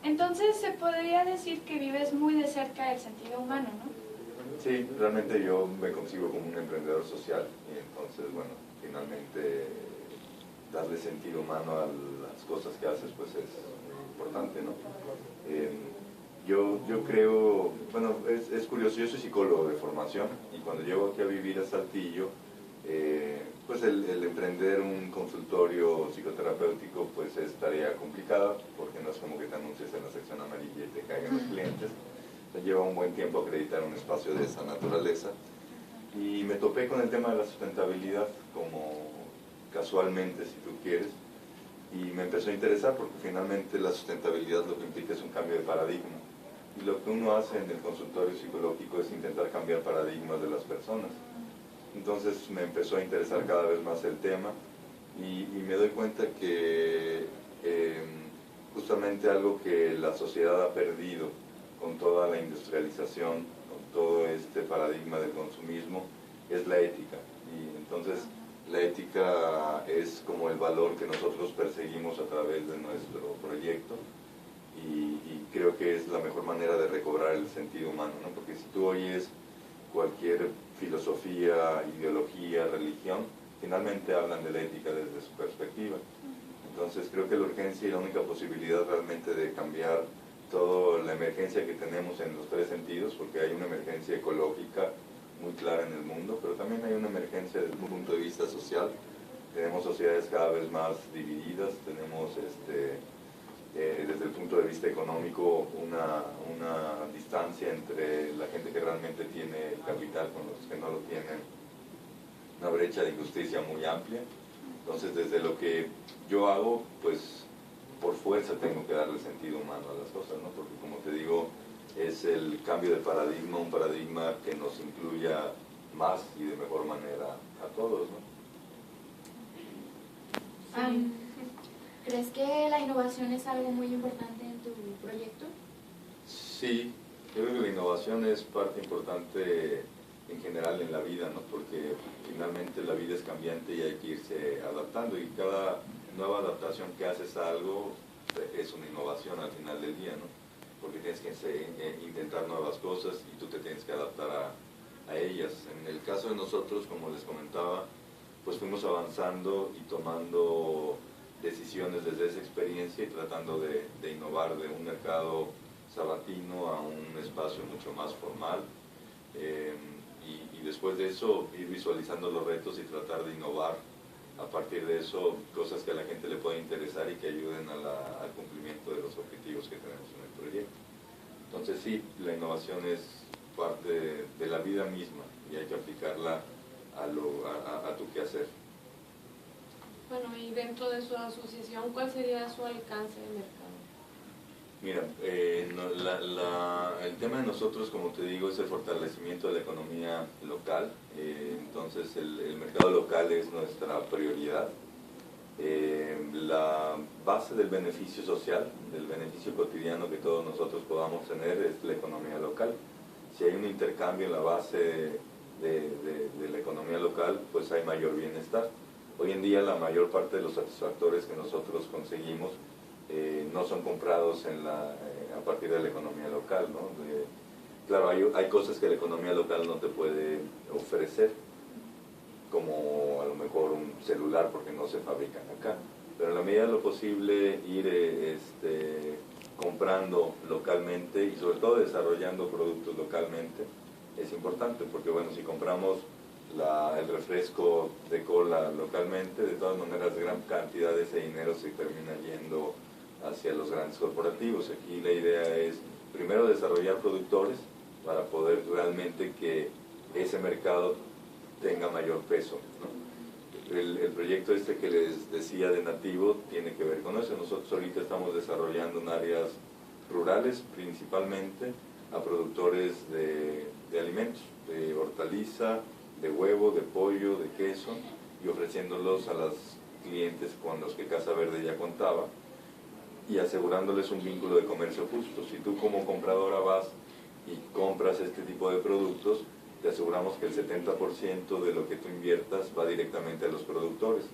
Entonces se podría decir que vives muy de cerca del sentido humano, ¿no? Sí, realmente yo me concibo como un emprendedor social y entonces, bueno, finalmente darle sentido humano a las cosas que haces pues es importante, ¿no? Yo creo, bueno, es curioso, yo soy psicólogo de formación y cuando llego aquí a vivir a Saltillo, pues el emprender un consultorio psicoterapéutico pues es tarea complicada porque no es como que te anuncies en la sección amarilla y te caigan los clientes. Lleva un buen tiempo acreditar un espacio de esa naturaleza y me topé con el tema de la sustentabilidad como casualmente, si tú quieres, y me empezó a interesar porque finalmente la sustentabilidad lo que implica es un cambio de paradigma y lo que uno hace en el consultorio psicológico es intentar cambiar paradigmas de las personas. Entonces me empezó a interesar cada vez más el tema y me doy cuenta que justamente algo que la sociedad ha perdido con toda la industrialización, con todo este paradigma del consumismo, es la ética. Y entonces la ética es como el valor que nosotros perseguimos a través de nuestro proyecto y creo que es la mejor manera de recobrar el sentido humano, ¿no? Porque si tú oyes cualquier filosofía, ideología, religión, finalmente hablan de la ética desde su perspectiva. Entonces creo que la urgencia y la única posibilidad realmente de cambiar toda la emergencia que tenemos en los tres sentidos, porque hay una emergencia ecológica muy clara en el mundo, pero también hay una emergencia desde un punto de vista social. Tenemos sociedades cada vez más divididas, tenemos desde el punto de vista económico una distancia entre la gente que realmente tiene el capital con los que no lo tienen, una brecha de injusticia muy amplia. Entonces desde lo que yo hago, pues por fuerza tengo que darle sentido humano a las cosas, ¿no? Porque como te digo, es el cambio de paradigma, un paradigma que nos incluya más y de mejor manera a todos, ¿no? ¿Crees que la innovación es algo muy importante en tu proyecto? Sí, yo creo que la innovación es parte importante en general en la vida, ¿no? Porque finalmente la vida es cambiante y hay que irse adaptando y cada nueva adaptación que haces a algo es una innovación al final del día, ¿no? Porque tienes que intentar nuevas cosas y tú te tienes que adaptar a ellas. En el caso de nosotros, como les comentaba, pues fuimos avanzando y tomando decisiones desde esa experiencia y tratando de innovar de un mercado sabatino a un espacio mucho más formal. Y después de eso ir visualizando los retos y tratar de innovar a partir de eso cosas que a la gente le pueda interesar y que ayuden al cumplimiento de los objetivos que tenemos en el proyecto. Entonces sí, la innovación es parte de la vida misma y hay que aplicarla a tu quehacer. Bueno, y dentro de su asociación, ¿cuál sería su alcance de mercado? Mira, el tema de nosotros, como te digo, es el fortalecimiento de la economía local. Entonces el mercado local es nuestra prioridad. La base del beneficio social, del beneficio cotidiano que todos nosotros podamos tener es la economía local. Si hay un intercambio en la base de la economía local, pues hay mayor bienestar. Hoy en día la mayor parte de los satisfactores que nosotros conseguimos no son comprados a partir de la economía local, ¿no? Claro, hay cosas que la economía local no te puede ofrecer, como a lo mejor un celular porque no se fabrican acá, pero en la medida de lo posible ir comprando localmente y sobre todo desarrollando productos localmente es importante, porque bueno, si compramos el refresco de cola localmente, de todas maneras gran cantidad de ese dinero se termina yendo hacia los grandes corporativos. Aquí la idea es primero desarrollar productores para poder realmente que ese mercado tenga mayor peso, ¿no? El proyecto que les decía de Nativo tiene que ver con eso. Nosotros ahorita estamos desarrollando en áreas rurales principalmente a productores de alimentos, de hortaliza, de huevo, de pollo, de queso, y ofreciéndolos a los clientes con los que Casa Verde ya contaba y asegurándoles un vínculo de comercio justo. Si tú como compradora vas y compras este tipo de productos, te aseguramos que el 70% de lo que tú inviertas va directamente a los productores.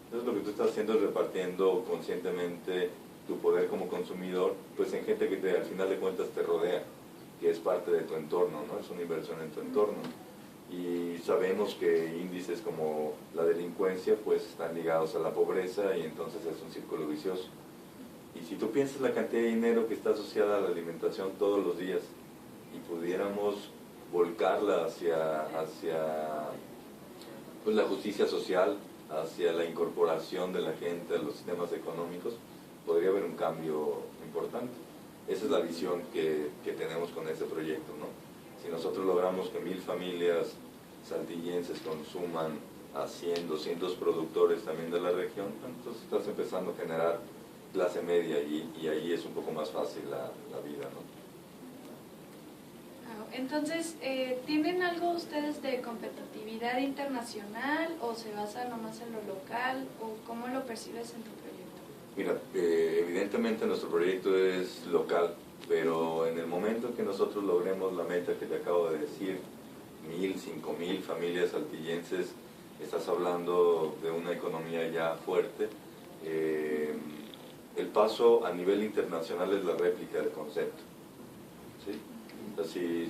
Entonces lo que tú estás haciendo es repartiendo conscientemente tu poder como consumidor, pues en gente que al final de cuentas te rodea, que es parte de tu entorno, ¿no? Es una inversión en tu entorno. Y sabemos que índices como la delincuencia pues están ligados a la pobreza y entonces es un círculo vicioso. Y si tú piensas la cantidad de dinero que está asociada a la alimentación todos los días y pudiéramos volcarla hacia pues, la justicia social, hacia la incorporación de la gente a los sistemas económicos, podría haber un cambio importante. Esa es la visión que tenemos con este proyecto, ¿no? Si nosotros logramos que 1000 familias saltillenses consuman a 100, 200 productores también de la región, entonces estás empezando a generar clase media y ahí es un poco más fácil la vida, ¿no? Entonces, ¿tienen algo ustedes de competitividad internacional o se basa nomás en lo local o cómo lo percibes en tu proyecto? Mira, evidentemente nuestro proyecto es local, pero en el momento que nosotros logremos la meta que te acabo de decir, 1000, 5000 familias saltillenses, estás hablando de una economía ya fuerte. El paso a nivel internacional es la réplica del concepto, ¿sí?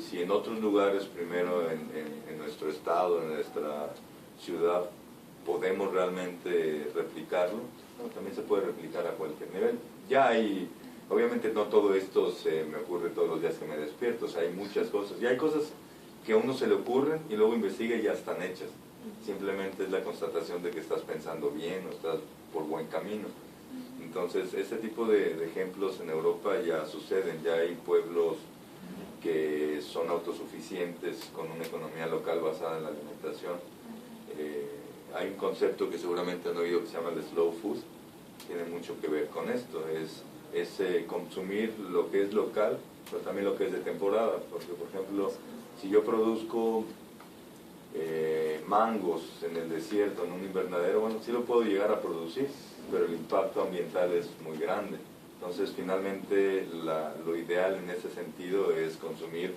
Si en otros lugares, primero en nuestro estado, en nuestra ciudad, podemos realmente replicarlo, ¿no? También se puede replicar a cualquier nivel. Ya hay, obviamente no todo esto se me ocurre todos los días que me despierto, o sea, hay muchas cosas, y hay cosas que a uno se le ocurren y luego investiga y ya están hechas. Simplemente es la constatación de que estás pensando bien o estás por buen camino. Entonces, este tipo de ejemplos en Europa ya suceden, ya hay pueblos que son autosuficientes con una economía local basada en la alimentación. Hay un concepto que seguramente han oído que se llama el slow food, tiene mucho que ver con esto, es consumir lo que es local, pero también lo que es de temporada, porque por ejemplo, si yo produzco mangos en el desierto, en un invernadero, bueno, sí lo puedo llegar a producir, pero el impacto ambiental es muy grande. Entonces, finalmente, lo ideal en ese sentido es consumir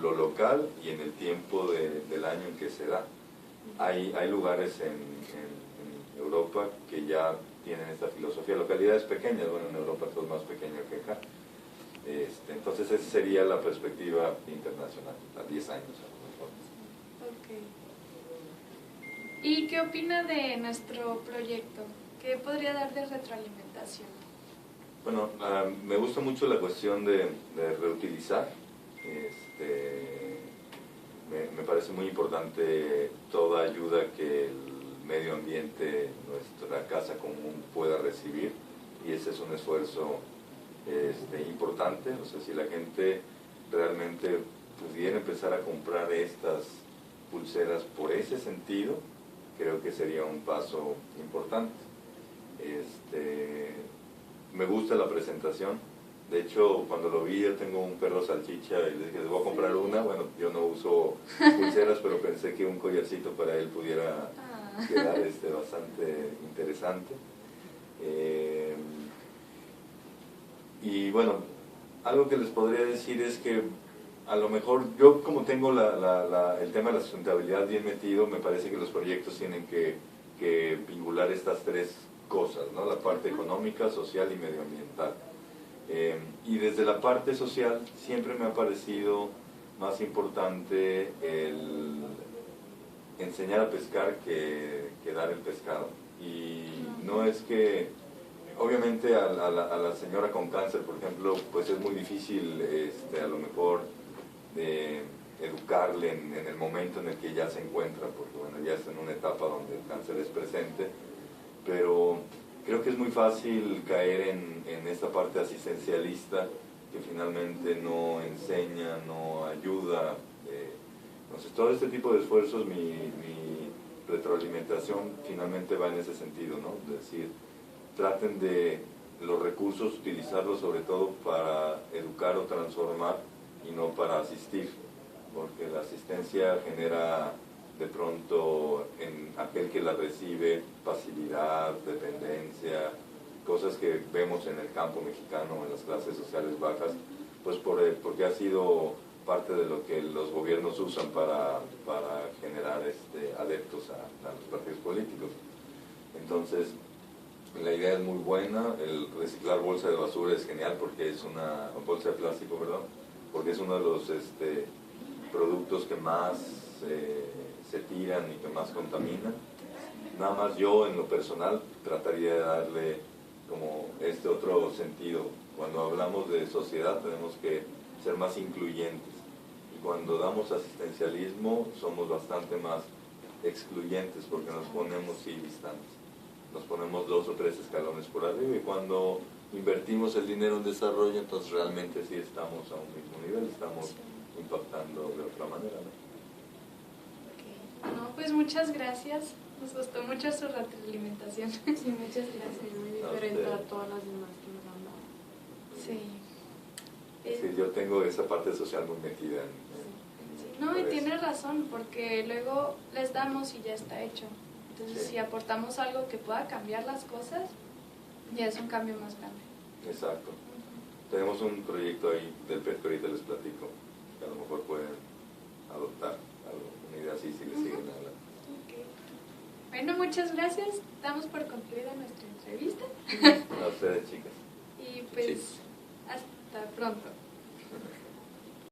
lo local y en el tiempo del año en que se da. Hay lugares en Europa que ya tienen esta filosofía, localidades pequeñas, bueno, en Europa todo es más pequeño que acá. Entonces, esa sería la perspectiva internacional, a 10 años a lo mejor. Ok. ¿Y qué opina de nuestro proyecto? ¿Qué podría dar de retroalimentación? Bueno, me gusta mucho la cuestión de reutilizar. Me parece muy importante toda ayuda que el medio ambiente, nuestra casa común pueda recibir, y ese es un esfuerzo importante. O sea, si la gente realmente pudiera empezar a comprar estas pulseras por ese sentido, creo que sería un paso importante. Me gusta la presentación. De hecho, cuando lo vi, yo tengo un perro salchicha y le dije, ¿les voy a comprar una? Bueno, yo no uso pulseras, pero pensé que un collarcito para él pudiera quedar bastante interesante. Y bueno, algo que les podría decir es que a lo mejor yo, como tengo el tema de la sustentabilidad bien metido, me parece que los proyectos tienen que vincular estas tres cosas, ¿no? La parte económica, social y medioambiental. Y desde la parte social siempre me ha parecido más importante el enseñar a pescar que dar el pescado. Y no es que, obviamente a la señora con cáncer, por ejemplo, pues es muy difícil a lo mejor educarle en el momento en el que ya se encuentra, porque bueno, ya está en una etapa donde el cáncer es presente, pero creo que es muy fácil caer en esta parte asistencialista que finalmente no enseña, no ayuda. Entonces, todo este tipo de esfuerzos, mi retroalimentación finalmente va en ese sentido, ¿no? Es decir, traten de los recursos utilizarlos sobre todo para educar o transformar y no para asistir, porque la asistencia genera de pronto en aquel que la recibe pasividad, dependencia, cosas que vemos en el campo mexicano, en las clases sociales bajas, pues porque ha sido parte de lo que los gobiernos usan para generar adeptos a los partidos políticos. Entonces, La idea es muy buena, el reciclar bolsa de basura es genial porque es una bolsa de plástico, perdón, porque es uno de los productos que más se tiran y que más contaminan. Nada más yo en lo personal trataría de darle como este otro sentido. Cuando hablamos de sociedad tenemos que ser más incluyentes y cuando damos asistencialismo somos bastante más excluyentes porque nos ponemos distantes. Nos ponemos 2 o 3 escalones por arriba y cuando invertimos el dinero en desarrollo, entonces realmente sí estamos a un mismo nivel, estamos impactando de otra manera, ¿no? No, pues muchas gracias. Nos gustó mucho su retroalimentación. Sí, muchas gracias. Muy diferente a todas las demás que nos han dado. Sí. Sí, yo tengo esa parte social muy metida en No, y eso. tiene razón, porque luego les damos y ya está hecho. Entonces, Sí. si aportamos algo que pueda cambiar las cosas, ya es un cambio más grande. Exacto. Tenemos un proyecto ahí del PET que ahorita les platico, que a lo mejor pueden adoptar una idea así si les siguen hablando. Ok. Bueno, muchas gracias. Damos por concluida nuestra entrevista. A ustedes, chicas. Y pues, Sí. hasta pronto.